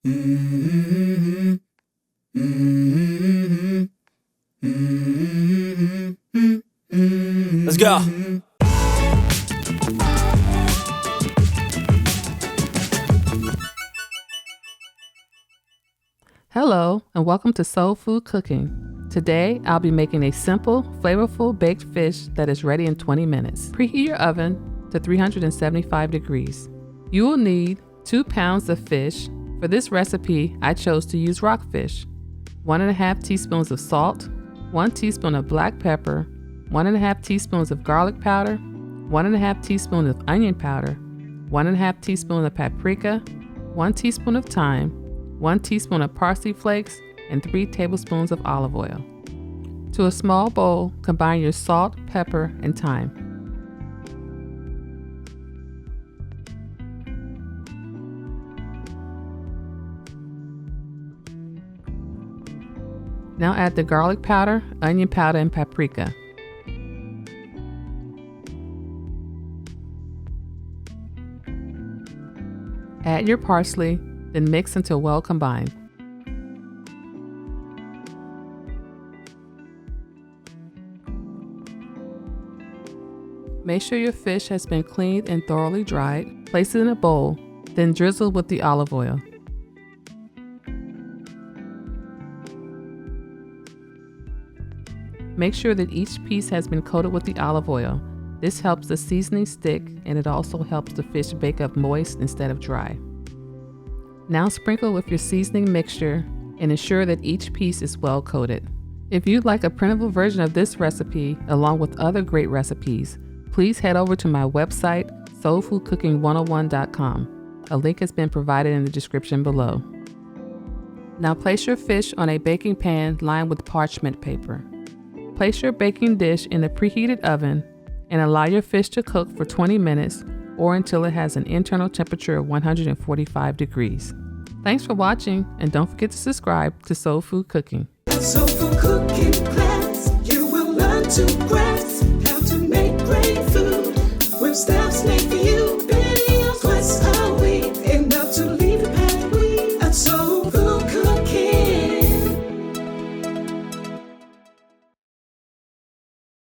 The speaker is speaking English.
Mm-hmm. Mm-hmm. Mm-hmm. Let's go. Hello, and welcome to Soul Food Cooking. Today, I'll be making a simple, flavorful baked fish that is ready in 20 minutes. Preheat your oven to 375 degrees. You will need 2 pounds of fish. For this recipe, I chose to use rockfish, 1.5 teaspoons of salt, 1 teaspoon of black pepper, 1.5 teaspoons of garlic powder, 1.5 teaspoons of onion powder, 1.5 teaspoon of paprika, 1 teaspoon of thyme, 1 teaspoon of parsley flakes, and 3 tablespoons of olive oil. To a small bowl, combine your salt, pepper, and thyme. Now add the garlic powder, onion powder, and paprika. Add your parsley, then mix until well combined. Make sure your fish has been cleaned and thoroughly dried. Place it in a bowl, then drizzle with the olive oil. Make sure that each piece has been coated with the olive oil. This helps the seasoning stick, and it also helps the fish bake up moist instead of dry. Now sprinkle with your seasoning mixture and ensure that each piece is well coated. If you'd like a printable version of this recipe along with other great recipes, please head over to my website, soulfoodcooking101.com. A link has been provided in the description below. Now place your fish on a baking pan lined with parchment paper. Place your baking dish in a preheated oven and allow your fish to cook for 20 minutes or until it has an internal temperature of 145 degrees. Thanks for watching, and don't forget to subscribe to Soul Food Cooking. Soul Food Cooking class, you will learn to grasp how to make great food with steps made for you.